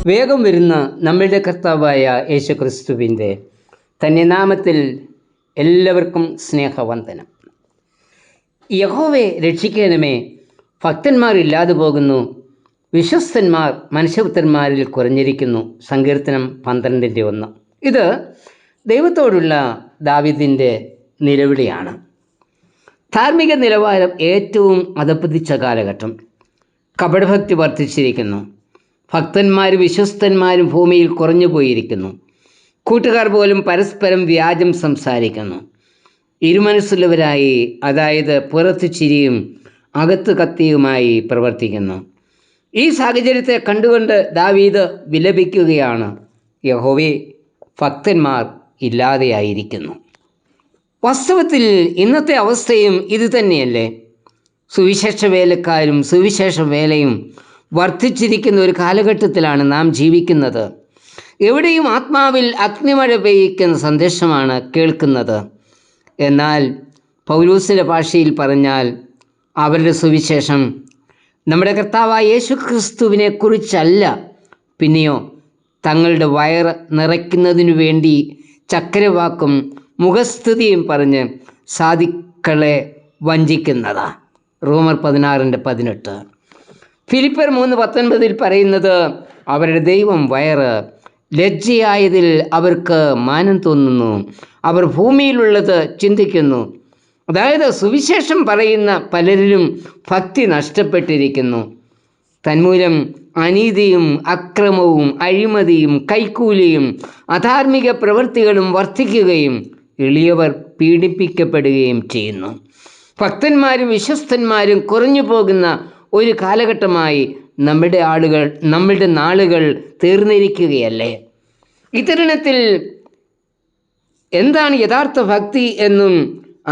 വേഗം വരുന്ന നമ്മളുടെ കർത്താവായ യേശുക്രിസ്തുവിൻ്റെ തന്നെ നാമത്തിൽ എല്ലാവർക്കും സ്നേഹവന്ദനം. യഹോവയെ രക്ഷിക്കണമേ, ഭക്തന്മാരില്ലാതെ പോകുന്നു, വിശ്വസ്തന്മാർ മനുഷ്യപുത്രന്മാരിൽ കുറഞ്ഞിരിക്കുന്നു. സങ്കീർത്തനം 12:1. ഇത് ദൈവത്തോടുള്ള ദാവീദിൻ്റെ നിലവിളിയാണ്. ധാർമ്മിക നിലവാരം ഏറ്റവും അധപ്പതിച്ച കാലഘട്ടം. കപടഭക്തി വർദ്ധിച്ചിരിക്കുന്നു. ഭക്തന്മാരും വിശ്വസ്തന്മാരും ഭൂമിയിൽ കുറഞ്ഞു പോയിരിക്കുന്നു. കൂട്ടുകാർ പോലും പരസ്പരം വ്യാജം സംസാരിക്കുന്നു. ഇരുമനസ്സുള്ളവരായി, അതായത് പുറത്തു ചിരിയും അകത്ത് കത്തിയുമായി പ്രവർത്തിക്കുന്നു. ഈ സാഹചര്യത്തെ കണ്ടുകൊണ്ട് ദാവീദ് വിലപിക്കുകയാണ്, യഹോവേ, ഭക്തന്മാർ ഇല്ലാതെയായിരിക്കുന്നു. വാസ്തവത്തിൽ ഇന്നത്തെ അവസ്ഥയും ഇത് തന്നെയല്ലേ? സുവിശേഷ വേലക്കാരും സുവിശേഷ വേലയും വർദ്ധിച്ചിരിക്കുന്ന ഒരു കാലഘട്ടത്തിലാണ് നാം ജീവിക്കുന്നത്. എവിടെയും ആത്മാവിൽ അഗ്നിമഴ പെയ്യിക്കുന്ന സന്ദേശമാണ് കേൾക്കുന്നത്. എന്നാൽ പൗലോസിൻ്റെ ഭാഷയിൽ പറഞ്ഞാൽ അവരുടെ സുവിശേഷം നമ്മുടെ കർത്താവായ യേശുക്രിസ്തുവിനെ കുറിച്ചല്ല, പിന്നെയോ തങ്ങളുടെ വയറ് നിറയ്ക്കുന്നതിനു വേണ്ടി ചക്കരവാക്കും മുഖസ്തുതിയും പറഞ്ഞ് സാധുക്കളെ വഞ്ചിക്കുന്നതാ. റോമർ 16:18. ഫിലിപ്പർ 3:19 പറയുന്നത് അവരുടെ ദൈവം വയറ്, ലജ്ജയായതിൽ അവർക്ക് മാനം തോന്നുന്നു, അവർ ഭൂമിയിലുള്ളത് ചിന്തിക്കുന്നു. അതായത് സുവിശേഷം പറയുന്ന പലരിലും ഭക്തി നഷ്ടപ്പെട്ടിരിക്കുന്നു. തന്മൂലം അനീതിയും അക്രമവും അഴിമതിയും കൈക്കൂലിയും അധാർമിക പ്രവൃത്തികളും വർദ്ധിക്കുകയും എളിയവർ പീഡിപ്പിക്കപ്പെടുകയും ചെയ്യുന്നു. ഭക്തന്മാരും വിശ്വസ്തന്മാരും കുറഞ്ഞു പോകുന്ന ഒരു കാലഘട്ടമായി നമ്മളുടെ നാളുകൾ തീർന്നിരിക്കുകയല്ലേ? ഇത്തരുണത്തിൽ എന്താണ് യഥാർത്ഥ ഭക്തി എന്നും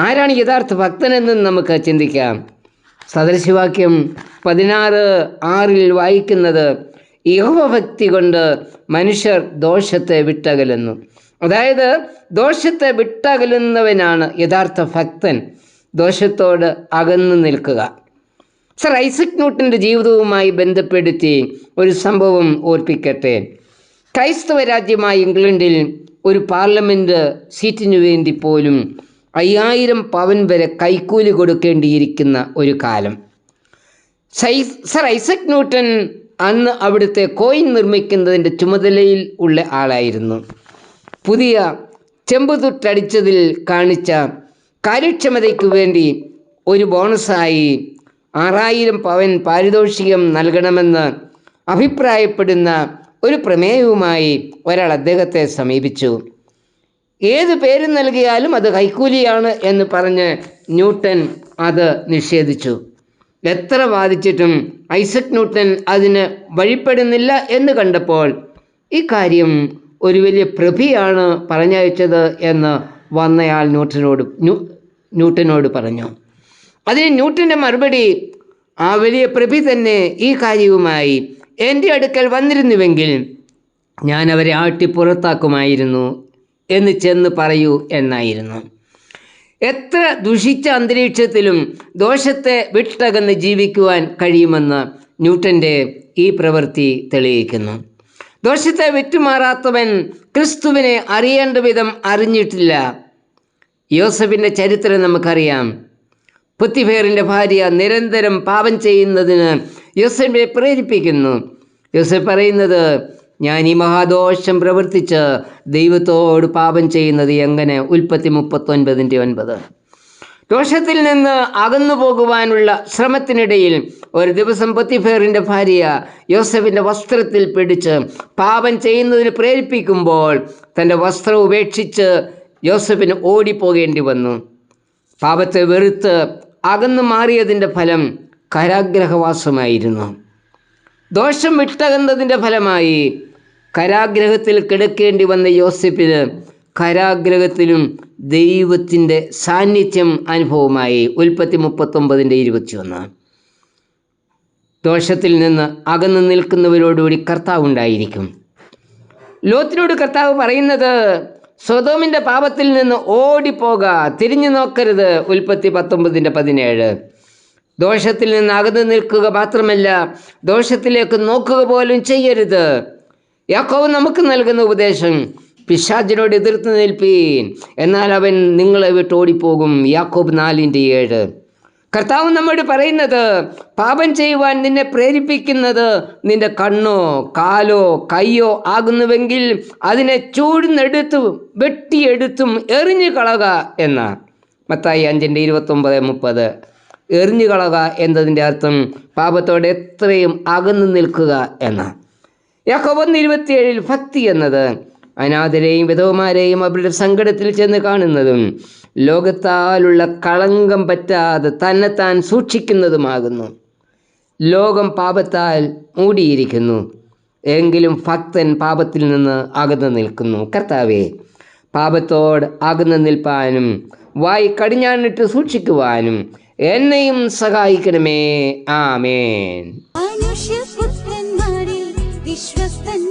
ആരാണ് യഥാർത്ഥ ഭക്തനെന്നും നമുക്ക് ചിന്തിക്കാം. സദൃശവാക്യം 16:6 വായിക്കുന്നത്, യഹോവഭക്തി കൊണ്ട് മനുഷ്യർ ദോഷത്തെ വിട്ടകലുന്നു. അതായത് ദോഷത്തെ വിട്ടകലുന്നവനാണ് യഥാർത്ഥ ഭക്തൻ. ദോഷത്തോട് അകന്നു നിൽക്കുക. സർ ഐസക് ന്യൂട്ടൻ്റെ ജീവിതവുമായി ബന്ധപ്പെടുത്തി ഒരു സംഭവം ഓർപ്പിക്കട്ടെ. ക്രൈസ്തവ രാജ്യമായ ഇംഗ്ലണ്ടിൽ ഒരു പാർലമെൻറ്റ് സീറ്റിനു വേണ്ടി പോലും 5000 പവൻ വരെ കൈക്കൂലി കൊടുക്കേണ്ടിയിരിക്കുന്ന ഒരു കാലം. സർ ഐസക് ന്യൂട്ടൻ അന്ന് അവിടുത്തെ കോയിൻ നിർമ്മിക്കുന്നതിൻ്റെ ചുമതലയിൽ ഉള്ള ആളായിരുന്നു. പുതിയ ചെമ്പുതുട്ടടിച്ചതിൽ കാണിച്ച കാര്യക്ഷമതയ്ക്കു വേണ്ടി ഒരു ബോണസായി 6000 പവൻ പാരിതോഷികം നൽകണമെന്ന് അഭിപ്രായപ്പെടുന്ന ഒരു പ്രമേയവുമായി ഒരാൾ അദ്ദേഹത്തെ സമീപിച്ചു. ഏത് പേര് നൽകിയാലും അത് കൈക്കൂലിയാണ് എന്ന് പറഞ്ഞ് ന്യൂട്ടൻ അത് നിഷേധിച്ചു. എത്ര വാദിച്ചിട്ടും ഐസക് ന്യൂട്ടൻ അതിന് വഴിപ്പെടുന്നില്ല എന്ന് കണ്ടപ്പോൾ ഈ കാര്യം ഒരു വലിയ പ്രഭയാണ് പറഞ്ഞയച്ചത് എന്ന് വന്നയാൾ ന്യൂട്ടനോട് പറഞ്ഞു. അതിന് ന്യൂട്ടൻ്റെ മറുപടി, ആ വലിയ പ്രഭി തന്നെ ഈ കാര്യവുമായി എൻ്റെ അടുക്കൽ വന്നിരുന്നുവെങ്കിൽ ഞാൻ അവരെ ആട്ടി പുറത്താക്കുമായിരുന്നു എന്ന് ചെന്ന് പറയൂ എന്നായിരുന്നു. എത്ര ദുഷിച്ച അന്തരീക്ഷത്തിലും ദോഷത്തെ വിട്ടകന്ന് ജീവിക്കുവാൻ കഴിയുമെന്ന് ന്യൂട്ടൻ്റെ ഈ പ്രവൃത്തി തെളിയിക്കുന്നു. ദോഷത്തെ വിട്ടുമാറാത്തവൻ ക്രിസ്തുവിനെ അറിയേണ്ട വിധം അറിഞ്ഞിട്ടില്ല. യോസഫിൻ്റെ ചരിത്രം നമുക്കറിയാം. പൊത്തിഫേറിൻ്റെ ഭാര്യ നിരന്തരം പാപം ചെയ്യുന്നതിന് യോസഫിനെ പ്രേരിപ്പിക്കുന്നു. യോസഫ് പറയുന്നത്, ഞാൻ ഈ മഹാദോഷം പ്രവർത്തിച്ച് ദൈവത്തോട് പാപം ചെയ്യുന്നത് എങ്ങനെ? ഉൽപ്പത്തി 39:9. ദോഷത്തിൽ നിന്ന് അകന്നു പോകുവാനുള്ള ശ്രമത്തിനിടയിൽ ഒരു ദിവസം പൊത്തിഫേറിൻ്റെ ഭാര്യ യോസഫിൻ്റെ വസ്ത്രത്തിൽ പിടിച്ച് പാപം ചെയ്യുന്നതിന് പ്രേരിപ്പിക്കുമ്പോൾ തൻ്റെ വസ്ത്രം ഉപേക്ഷിച്ച് യോസഫിന് ഓടിപ്പോകേണ്ടി വന്നു. പാപത്തെ വെറുത്ത് അകന്നു മാറിയതിൻ്റെ ഫലം കാരാഗ്രഹവാസമായിരുന്നു. ദോഷം വിട്ടകന്നതിൻ്റെ ഫലമായി കാരാഗ്രഹത്തിൽ കിടക്കേണ്ടി വന്ന യോസഫിന് കാരാഗ്രഹത്തിലും ദൈവത്തിൻ്റെ സാന്നിധ്യം അനുഭവമായി. ഉൽപ്പത്തി 39:21. ദോഷത്തിൽ നിന്ന് അകന്നു നിൽക്കുന്നവരോടുകൂടി കർത്താവ് ഉണ്ടായിരിക്കും. ലോത്തിനോട് കർത്താവ് പറയുന്നത്, സൊദോമിൻ്റെ പാപത്തിൽ നിന്ന് ഓടിപ്പോക, തിരിഞ്ഞു നോക്കരുത്. ഉൽപ്പത്തി 19:17. ദോഷത്തിൽ നിന്ന് അകന്നു നിൽക്കുക മാത്രമല്ല, ദോഷത്തിലേക്ക് നോക്കുക പോലും ചെയ്യരുത്. യാക്കോബ് നമുക്ക് നൽകുന്ന ഉപദേശം, പിശാചിനോട് എതിർത്ത് നിൽപ്പീൻ, എന്നാൽ അവൻ നിങ്ങളെ വിട്ട് ഓടിപ്പോകും. യാക്കോബ് 4:7. കർത്താവ് നമ്മോട് പറയുന്നത്, പാപം ചെയ്യുവാൻ നിന്നെ പ്രേരിപ്പിക്കുന്നത് നിന്റെ കണ്ണോ കാലോ കയ്യോ ആകുന്നുവെങ്കിൽ അതിനെ ചൂഴ്ന്നെടുത്തും വെട്ടിയെടുത്തും എറിഞ്ഞു കളക എന്നാണ്. മത്തായി 5:29-30. എറിഞ്ഞു കളക എന്നതിൻ്റെ അർത്ഥം പാപത്തോടെ എത്രയും അകന്നു നിൽക്കുക എന്നാണ്. യാക്കോബ് 1:27 ഭക്തി എന്നത് അനാഥരെയും വിധവമാരെയും അവരുടെ സങ്കടത്തിൽ ചെന്ന് കാണുന്നതും ലോകത്താലുള്ള കളങ്കം പറ്റാതെ തന്നെത്താൻ സൂക്ഷിക്കുന്നതുമാകുന്നു. ലോകം പാപത്താൽ മൂടിയിരിക്കുന്നു, എങ്കിലും ഭക്തൻ പാപത്തിൽ നിന്ന് അകന്നു നിൽക്കുന്നു. കർത്താവേ, പാപത്തോട് അകന്നു നിൽപ്പാനും വായി കടിഞ്ഞാണിട്ട് സൂക്ഷിക്കുവാനും എന്നെയും സഹായിക്കണമേ. ആമേൻ. വിശ്വസ്തൻ